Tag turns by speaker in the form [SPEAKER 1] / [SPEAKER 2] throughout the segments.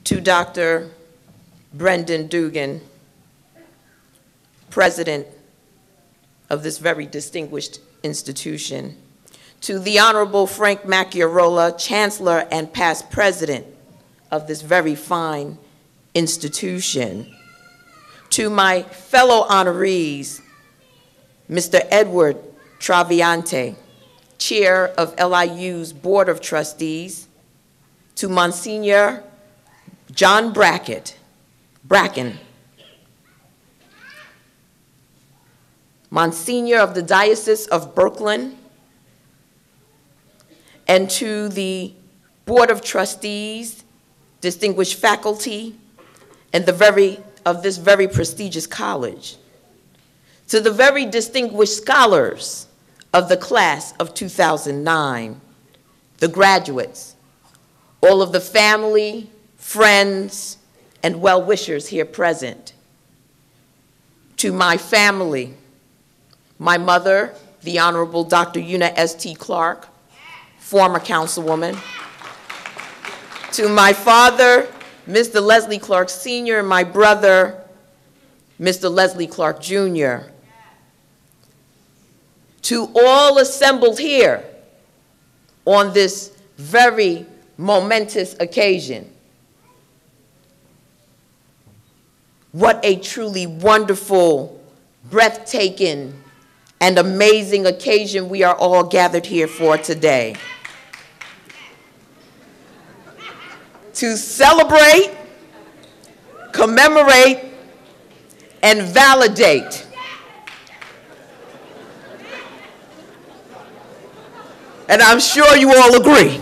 [SPEAKER 1] to Dr. Brendan Dugan, President of this very distinguished institution, to the Honorable Frank Macchiarola, Chancellor and past President of this very fine institution, to my fellow honorees, Mr. Edward Traviante, Chair of LIU's Board of Trustees, to Monsignor John Bracken, Monsignor of the Diocese of Brooklyn, and to the Board of Trustees, distinguished faculty, and of this very prestigious college, to the very distinguished scholars of the class of 2009, the graduates, all of the family, friends, and well-wishers here present, to my family, my mother, the Honorable Dr. Yvette Clarke, former councilwoman, to my father, Mr. Leslie Clarke Sr., and my brother, Mr. Leslie Clarke Jr., to all assembled here on this very momentous occasion. What a truly wonderful, breathtaking, and amazing occasion we are all gathered here for today. To celebrate, commemorate, and validate and I'm sure you all agree.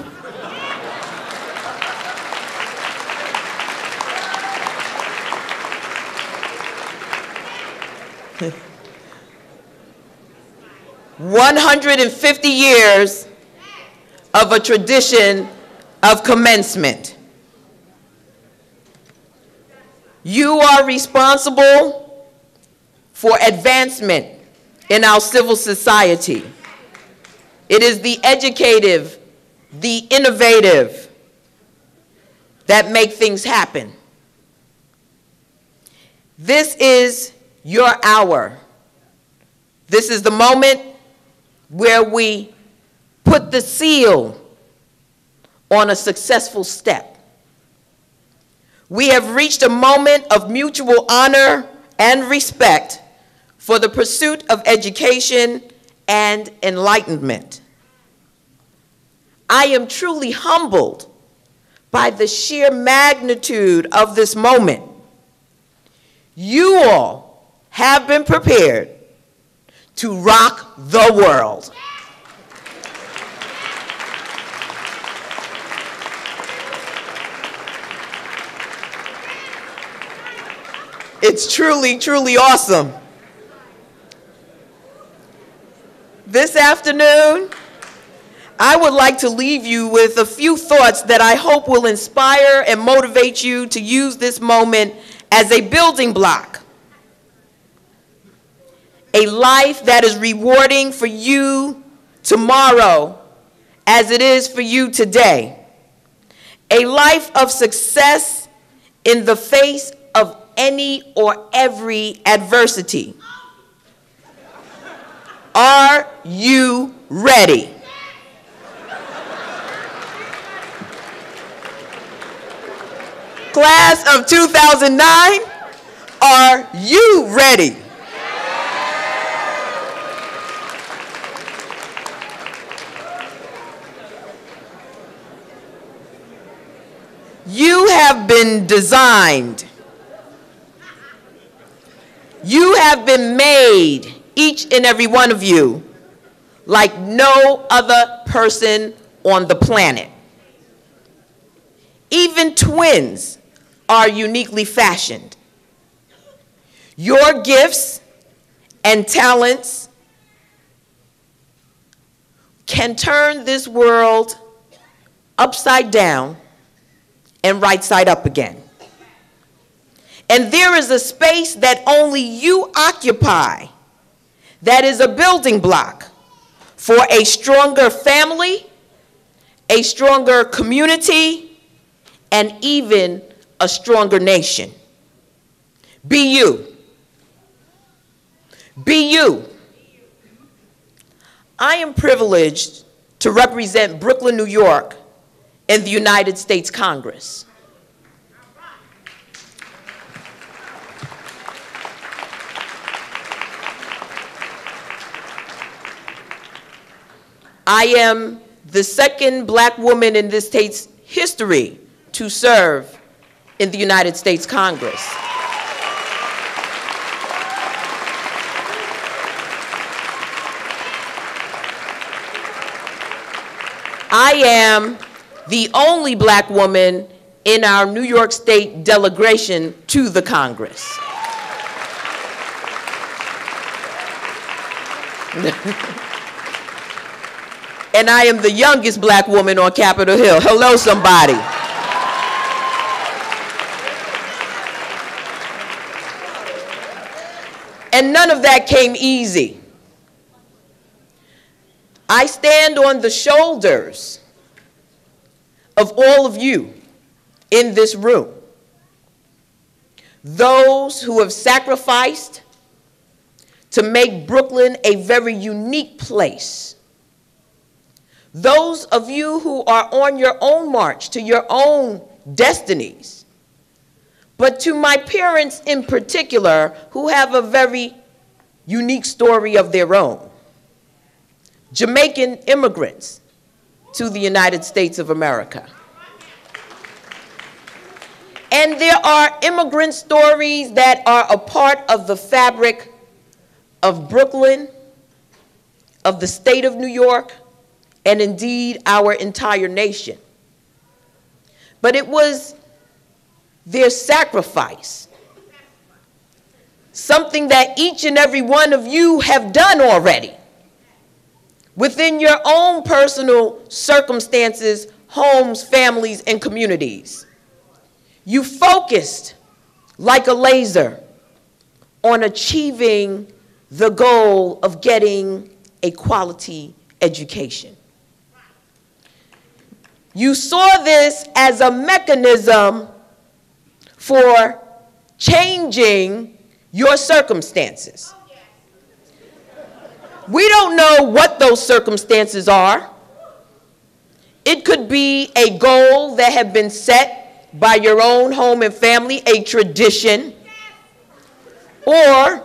[SPEAKER 1] "150 years of a tradition of commencement. You are responsible for advancement in our civil society. It is the educative, the innovative that make things happen. This is your hour. This is the moment where we put the seal on a successful step. We have reached a moment of mutual honor and respect for the pursuit of education and enlightenment. I am truly humbled by the sheer magnitude of this moment. You all have been prepared to rock the world. It's truly, truly awesome. This afternoon, I would like to leave you with a few thoughts that I hope will inspire and motivate you to use this moment as a building block. A life that is rewarding for you tomorrow as it is for you today. A life of success in the face of any or every adversity. Are you ready? Class of 2009, are you ready? You have been designed. You have been made, each and every one of you, like no other person on the planet. Even twins are uniquely fashioned. Your gifts and talents can turn this world upside down and right side up again. And there is a space that only you occupy that is a building block for a stronger family, a stronger community, and even a stronger nation. Be you. Be you. I am privileged to represent Brooklyn, New York in the United States Congress. I am the second Black woman in this state's history to serve in the United States Congress. I am the only Black woman in our New York State delegation to the Congress. And I am the youngest Black woman on Capitol Hill. Hello, somebody. And none of that came easy. I stand on the shoulders of all of you in this room. Those who have sacrificed to make Brooklyn a very unique place. Those of you who are on your own march to your own destinies. But to my parents in particular, who have a very unique story of their own. Jamaican immigrants to the United States of America. And there are immigrant stories that are a part of the fabric of Brooklyn, of the state of New York, and indeed our entire nation. But it was their sacrifice, something that each and every one of you have done already, within your own personal circumstances, homes, families, and communities. You focused like a laser on achieving the goal of getting a quality education. You saw this as a mechanism for changing your circumstances. We don't know what those circumstances are. It could be a goal that had been set by your own home and family, a tradition, or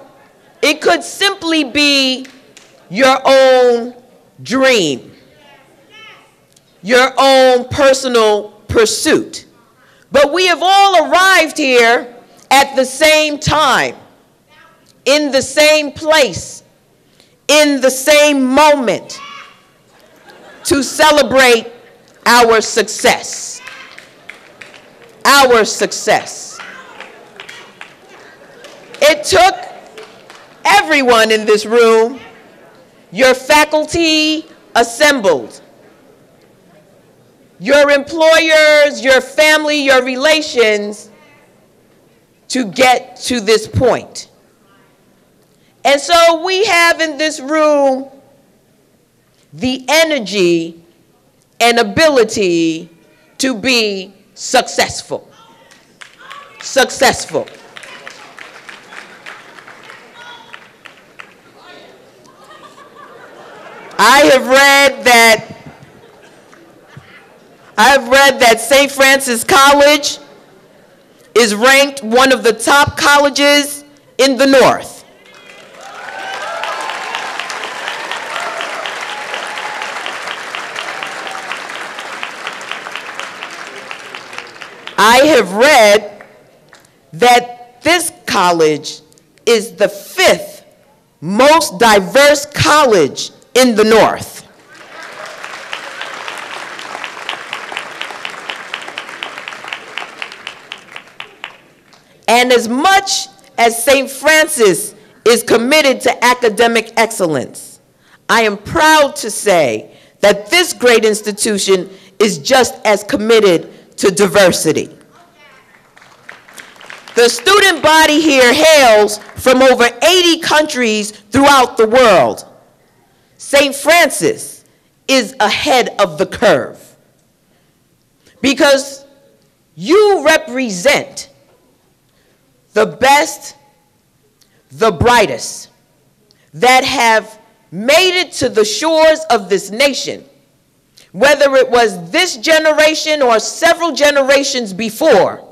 [SPEAKER 1] it could simply be your own dream, your own personal pursuit. But we have all arrived here at the same time, in the same place, in the same moment, to celebrate our success. Our success. It took everyone in this room, your faculty assembled, your employers, your family, your relations, to get to this point. And so we have in this room the energy and ability to be successful. Successful. I have read that St. Francis College is ranked one of the top colleges in the North. I have read that this college is the 5th most diverse college in the North. And as much as St. Francis is committed to academic excellence, I am proud to say that this great institution is just as committed to diversity. The student body here hails from over 80 countries throughout the world. St. Francis is ahead of the curve because You represent the best, the brightest that have made it to the shores of this nation, whether it was this generation or several generations before.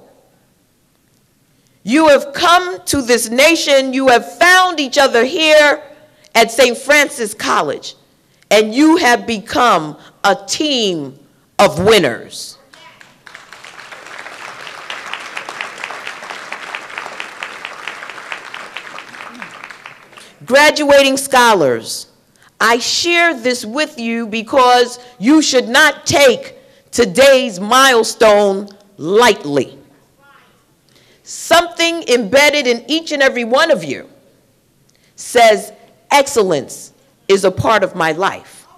[SPEAKER 1] You have come to this nation, you have found each other here at St. Francis College, and you have become a team of winners. Graduating scholars, I share this with you because you should not take today's milestone lightly. Something embedded in each and every one of you says excellence is a part of my life.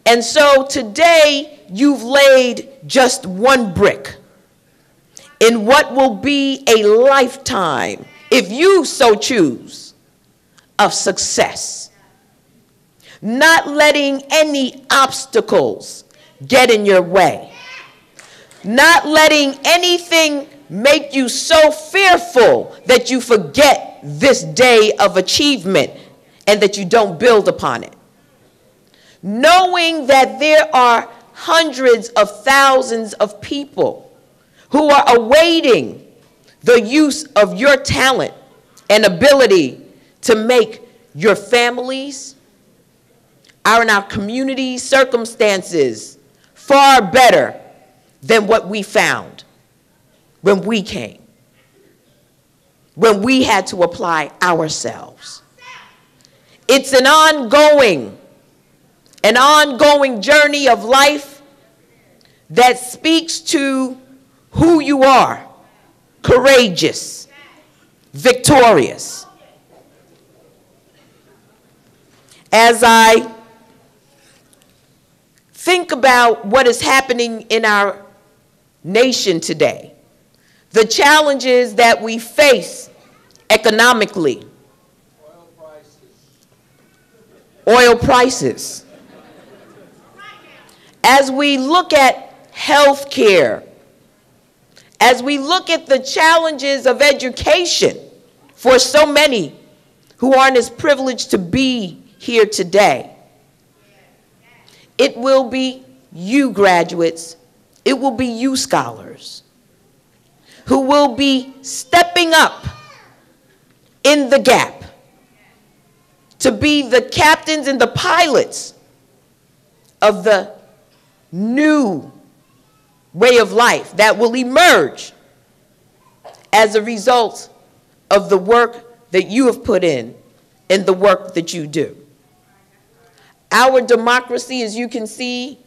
[SPEAKER 1] And so today you've laid just one brick in what will be a lifetime, if you so choose, of success. Not letting any obstacles get in your way. Not letting anything make you so fearful that you forget this day of achievement and that you don't build upon it. Knowing that there are hundreds of thousands of people who are awaiting the use of your talent and ability to make your families, our community circumstances far better than what we found when we came, when we had to apply ourselves. It's an ongoing journey of life that speaks to who you are: courageous, victorious. As I think about what is happening in our nation today, the challenges that we face economically, oil prices. As we look at health care, as we look at the challenges of education for so many who aren't as privileged to be here today, it will be you graduates, it will be you scholars who will be stepping up in the gap to be the captains and the pilots of the new way of life that will emerge as a result of the work that you have put in and the work that you do. Our democracy, as you can see,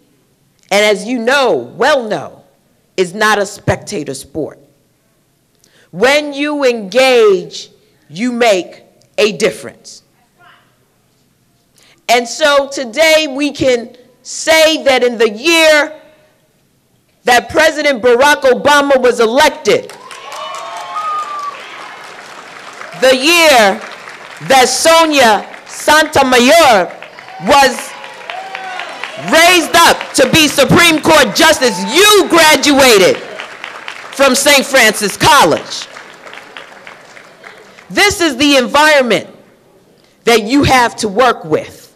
[SPEAKER 1] and as you know, well know, is not a spectator sport. When you engage, you make a difference. And so today we can say that in the year that President Barack Obama was elected, the year that Sonia Sotomayor was raised up to be Supreme Court Justice, you graduated from St. Francis College. This is the environment that you have to work with.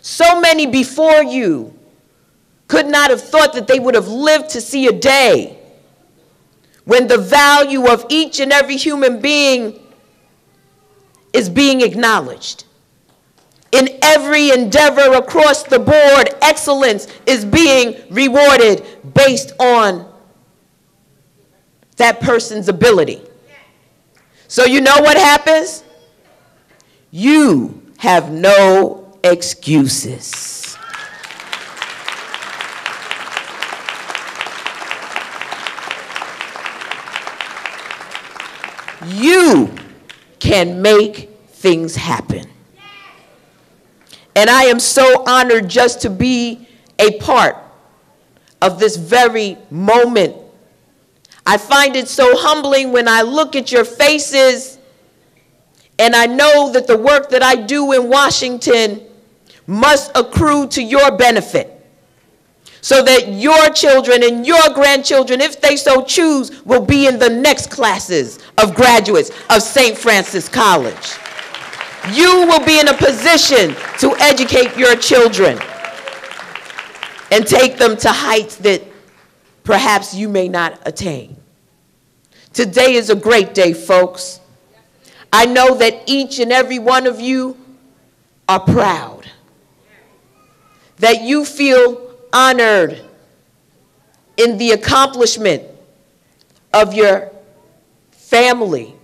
[SPEAKER 1] So many before you could not have thought that they would have lived to see a day when the value of each and every human being is being acknowledged. In every endeavor across the board, excellence is being rewarded based on that person's ability. So you know what happens? You have no excuses. You can make things happen. And I am so honored just to be a part of this very moment. I find it so humbling when I look at your faces and I know that the work that I do in Washington must accrue to your benefit. so that your children and your grandchildren, if they so choose, will be in the next classes of graduates of St. Francis College. You will be in a position to educate your children and take them to heights that perhaps you may not attain. Today is a great day, folks. I know that each and every one of you are proud, that you feel honored in the accomplishment of your family,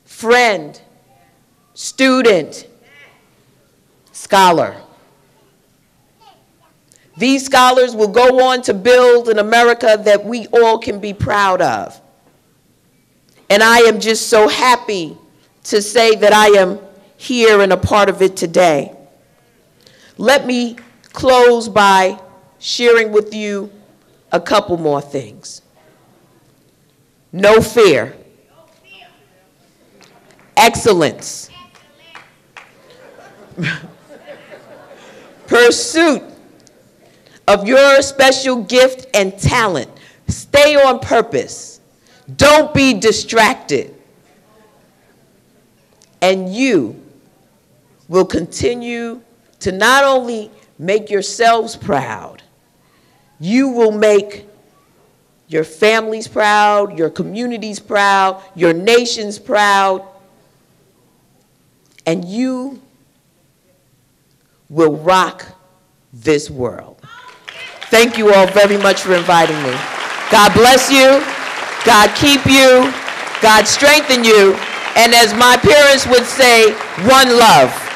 [SPEAKER 1] friend, student, scholar. These scholars will go on to build an America that we all can be proud of. And I am just so happy to say that I am here and a part of it today. Let me close by sharing with you a couple more things. No fear. Excellence. Pursuit of your special gift and talent. Stay on purpose. Don't be distracted. And you will continue to not only make yourselves proud, you will make your families proud, your communities proud, your nations proud, and you will rock this world. Thank you all very much for inviting me. God bless you. God keep you. God strengthen you. And as my parents would say, one love.